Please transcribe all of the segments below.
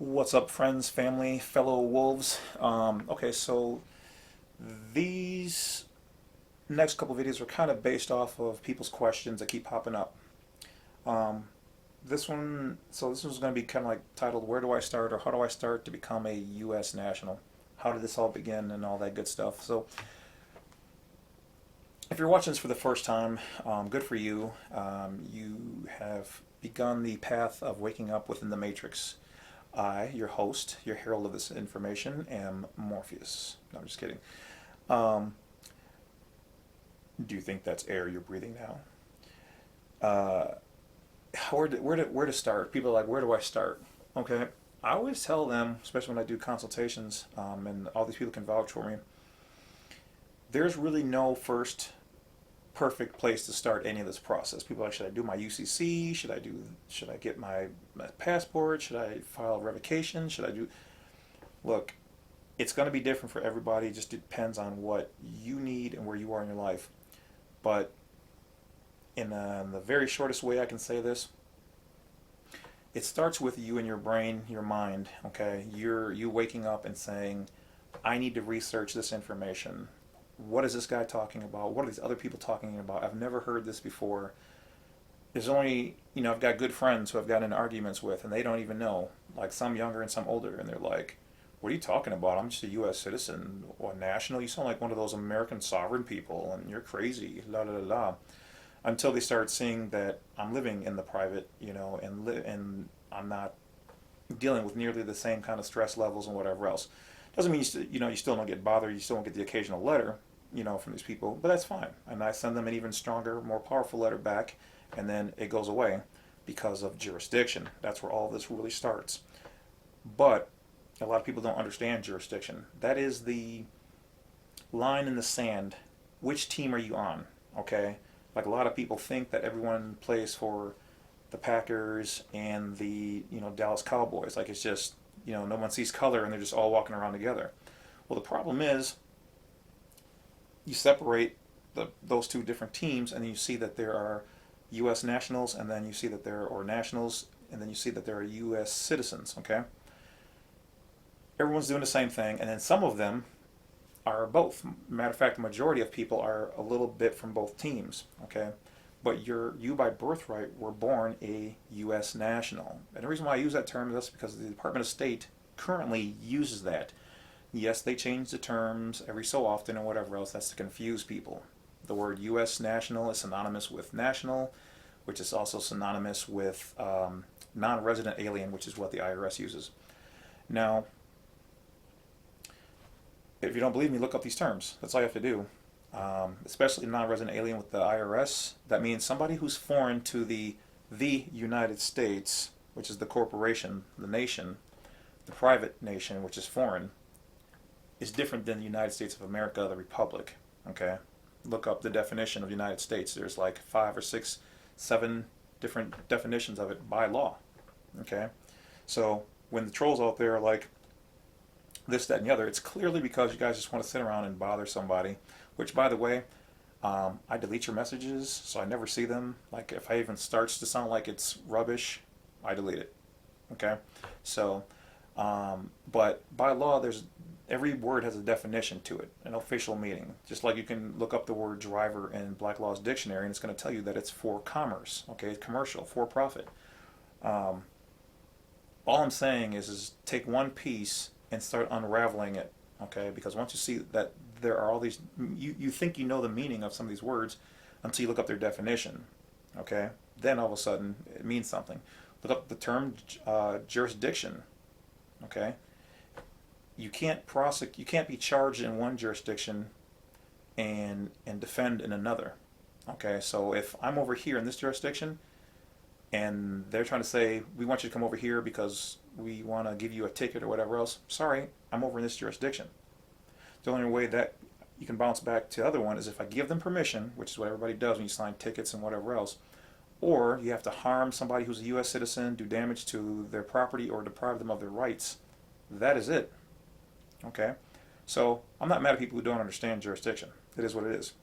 What's up, friends, family, fellow wolves? Okay, so these next couple videos are kind of based off of people's questions that keep popping up. Um, this one's going to be kind of like titled "Where do I start?" or "How do I start to become a U.S. national?" How did this all begin and all that good stuff. So, if you're watching this for the first time, good for you. You have begun the path of waking up within the Matrix. I, your host, your herald of this information, am Morpheus. No, I'm just kidding. Um, do you think that's air you're breathing now? Where to start? People are like, where do I start? Okay, I always tell them, especially when I do consultations, and all these people can vouch for me. There's really no first perfect place to start any of this process. People are like, should I do my UCC? Should I get my passport? Should I file a revocation? Should I do? Look, it's going to be different for everybody. It just depends on what you need and where you are in your life. But in the very shortest way I can say this, it starts with you and your brain, your mind. Okay, you waking up and saying, I need to research this information. What is this guy talking about? What are these other people talking about? I've never heard this before. There's only, I've got good friends who I've gotten in arguments with, and they don't even know. Like some younger and some older, and they're like, what are you talking about? I'm just a U.S. citizen or national. You sound like one of those American sovereign people, and you're crazy. La la la la. Until they start seeing that I'm living in the private, and I'm not dealing with nearly the same kind of stress levels and whatever else. Doesn't mean you still don't get bothered. You still don't get the occasional letter, from these people, but that's fine. And I send them an even stronger, more powerful letter back, and then it goes away because of jurisdiction. That's where all of this really starts. But a lot of people don't understand jurisdiction. That is the line in the sand. Which team are you on? Okay, like a lot of people think that everyone plays for the Packers and the Dallas Cowboys. Like it's just no one sees color and they're just all walking around together. Well, the problem is you separate those two different teams, and then you see that there are U.S. nationals, and then you see that there are nationals, and then you see that there are U.S. citizens. Okay, everyone's doing the same thing, and then some of them are both. Matter of fact, the majority of people are a little bit from both teams. Okay, but you by birthright were born a U.S. national, and the reason why I use that term is because the Department of State currently uses that. Yes, they change the terms every so often and whatever else. That's to confuse people. The word U.S. national is synonymous with national, which is also synonymous with non-resident alien, which is what the IRS uses. Now, if you don't believe me, look up these terms. That's all you have to do. Especially non-resident alien with the IRS, that means somebody who's foreign to the United States, which is the corporation, the nation, the private nation, which is foreign, is different than the United States of America, the Republic. Okay, look up the definition of the United States. There's like 5 or 6, 7 different definitions of it by law. Okay, so when the trolls out there are like this, that, and the other, it's clearly because you guys just want to sit around and bother somebody. Which, by the way, I delete your messages, so I never see them. Like if I even starts to sound like it's rubbish, I delete it. Okay, so but by law, there's every word has a definition to it, an official meaning. Just like you can look up the word driver in Black Law's dictionary, and it's going to tell you that it's for commerce. Okay, it's commercial, for profit. Um, all I'm saying is take one piece and start unraveling it. Okay, because once you see that there are all these, you think you know the meaning of some of these words until you look up their definition. Okay, then all of a sudden it means something. Look up the term jurisdiction. Okay, you can't be charged in one jurisdiction and defend in another. Okay, so if I'm over here in this jurisdiction and they're trying to say we want you to come over here because we want to give you a ticket or whatever else, sorry, I'm over in this jurisdiction. The only way that you can bounce back to the other one is if I give them permission, which is what everybody does when you sign tickets and whatever else, or you have to harm somebody who's a U.S. citizen, do damage to their property, or deprive them of their rights. That is it. Okay? So I'm not mad at people who don't understand jurisdiction. It is what it is.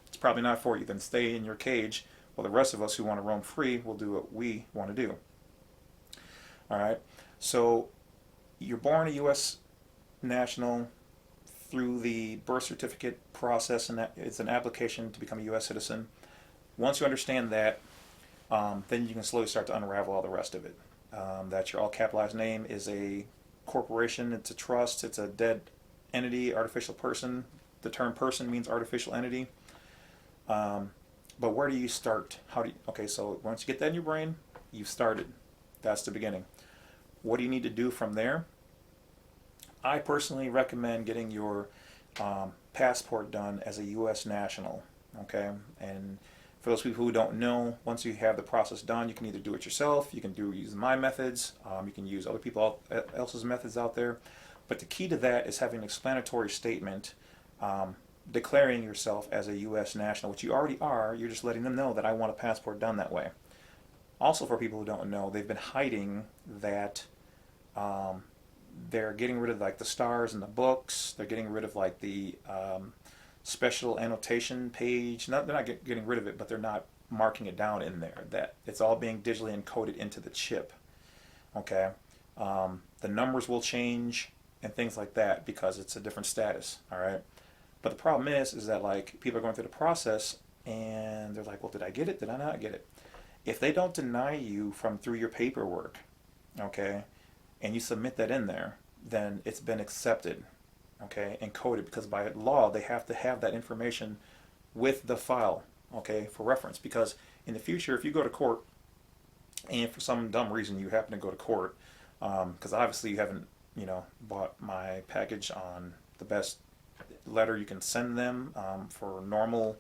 It's probably not for you. Then stay in your cage while the rest of us who want to roam free will do what we want to do. All right? So you're born a U.S. national through the birth certificate process, and that it's an application to become a U.S. citizen. Once you understand that, then you can slowly start to unravel all the rest of it. That your all capitalized name is a corporation, it's a trust, it's a dead entity, artificial person. The term person means artificial entity. But where do you start? How do you, okay, so once you get that in your brain, you've started. That's the beginning. What do you need to do from there? I personally recommend getting your passport done as a U.S. national. Okay, and for those people who don't know, once you have the process done, you can either do it yourself, you can use my methods, you can use other people else's methods out there. But the key to that is having an explanatory statement declaring yourself as a U.S. national, which you already are. You're just letting them know that I want a passport done that way. Also, for people who don't know, they've been hiding that they're getting rid of like the stars in the books. They're getting rid of like the special annotation page. They're not getting rid of it, but they're not marking it down in there. That it's all being digitally encoded into the chip. Okay, the numbers will change and things like that because it's a different status. All right, but the problem is that like people are going through the process and they're like, well, did I get it? Did I not get it? If they don't deny you from through your paperwork, okay, and you submit that in there, then it's been accepted, okay, encoded, because by law they have to have that information with the file, okay, for reference. Because in the future, if you go to court and for some dumb reason you happen to go to court, because obviously you haven't, bought my package on the best letter you can send them for normal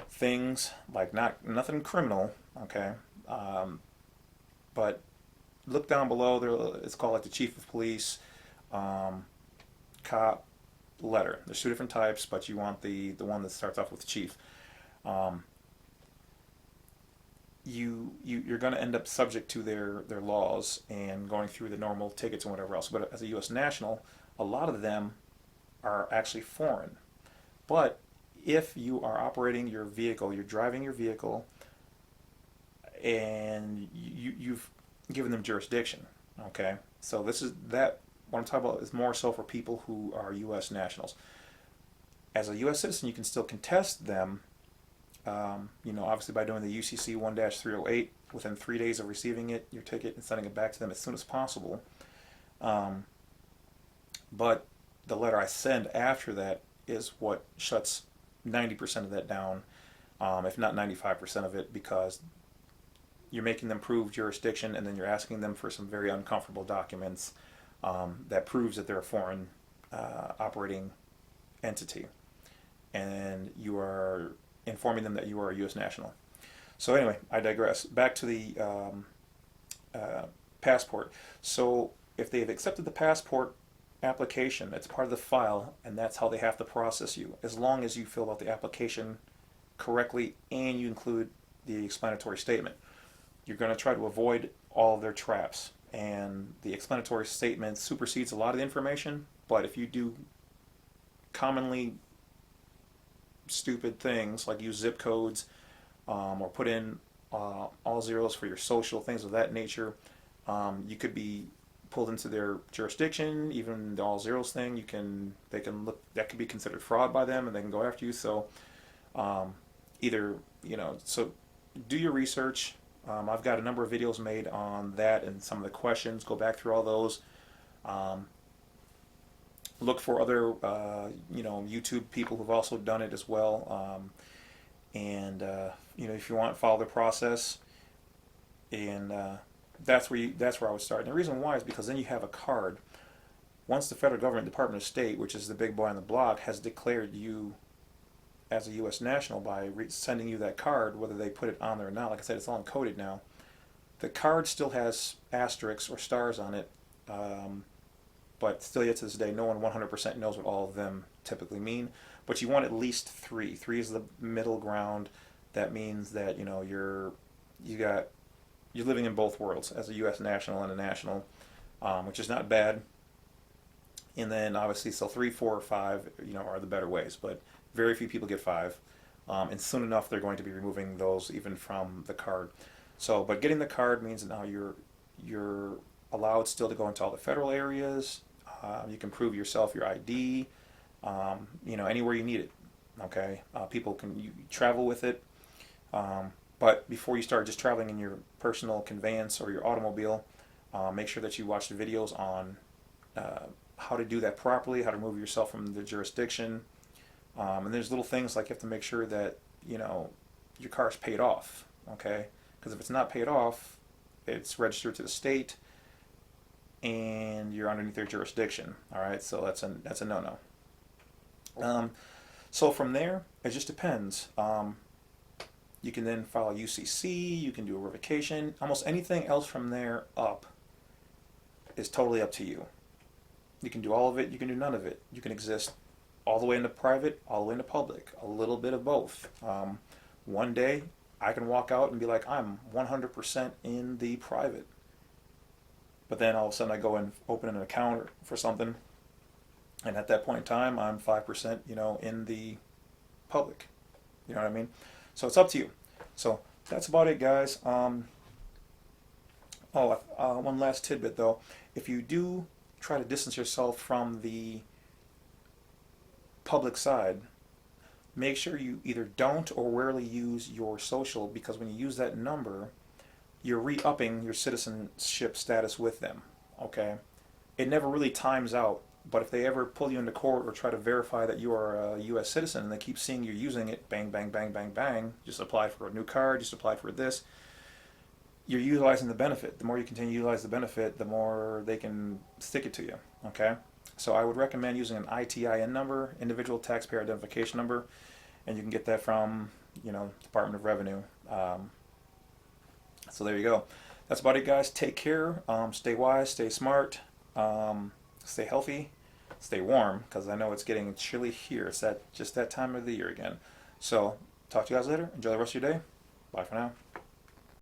things, like nothing criminal, okay, but look down below there. It's called like the chief of police cop letter. There's two different types, but you want the one that starts off with chief. You're going to end up subject to their laws and going through the normal tickets and whatever else. But as a U.S. national, a lot of them are actually foreign. But if you are operating your vehicle, you're driving your vehicle, and you've given them jurisdiction, okay? So this is that. What I'm talking about is more so for people who are U.S. nationals. As a U.S. citizen, you can still contest them, obviously by doing the UCC 1-308 within 3 days of receiving your ticket, and sending it back to them as soon as possible. But the letter I send after that is what shuts 90% of that down, if not 95% of it, because you're making them prove jurisdiction, and then you're asking them for some very uncomfortable documents that proves that they're a foreign operating entity, and you are informing them that you are a U.S. national. So anyway, I digress. Back to the passport. So if they've accepted the passport application, it's part of the file, and that's how they have to process you, as long as you fill out the application correctly and you include the explanatory statement. You're going to try to avoid all of their traps, and the explanatory statement supersedes a lot of the information. But if you do commonly stupid things like use zip codes, or put in all zeros for your social, things of that nature, you could be pulled into their jurisdiction. Even the all zeros thing, they can look, that could be considered fraud by them, and they can go after you. So so do your research. I've got a number of videos made on that and some of the questions. Go back through all those. Look for other, YouTube people who've also done it as well. If you want, follow the process. And that's where I would start. And the reason why is because then you have a card. Once the federal government, Department of State, which is the big boy on the block, has declared you as a U.S. national by sending you that card, whether they put it on there or not. Like I said, it's all encoded now. The card still has asterisks or stars on it, but still yet to this day, no one 100% knows what all of them typically mean. But you want at least three. Three is the middle ground. That means that you're living in both worlds as a U.S. national and a national, which is not bad. And then obviously, so 3, 4, or 5, are the better ways. But very few people get 5, and soon enough they're going to be removing those even from the card. So, but getting the card means that now you're allowed still to go into all the federal areas. You can prove yourself, your ID, anywhere you need it. Okay, people can you travel with it. But before you start just traveling in your personal conveyance or your automobile, make sure that you watch the videos on how to do that properly, how to remove yourself from the jurisdiction. And there's little things like you have to make sure that your car's paid off. Okay, because if it's not paid off, it's registered to the state, and you're underneath their jurisdiction. All right, so that's a no-no. So from there, it just depends. You can then file a UCC, you can do a revocation. Almost anything else from there up is totally up to you. You can do all of it, you can do none of it. You can exist all the way into private, all the way into public, a little bit of both. One day, I can walk out and be like, I'm 100% in the private. But then all of a sudden I go and open an account for something, and at that point in time, I'm 5%, in the public. You know what I mean? So it's up to you. So that's about it, guys. One last tidbit though. If you do try to distance yourself from the public side, make sure you either don't or rarely use your social, because when you use that number, you're re-upping your citizenship status with them. Okay? It never really times out, but if they ever pull you into court or try to verify that you are a U.S. citizen and they keep seeing you using it, bang, bang, bang, bang, bang, just applied for a new card, just applied for this, you're utilizing the benefit. The more you continue to utilize the benefit, the more they can stick it to you. Okay? So I would recommend using an ITIN number, Individual Taxpayer Identification Number, and you can get that from, Department of Revenue. So there you go. That's about it, guys. Take care. Stay wise. Stay smart. Stay healthy. Stay warm, because I know it's getting chilly here. It's just that time of the year again. So talk to you guys later. Enjoy the rest of your day. Bye for now.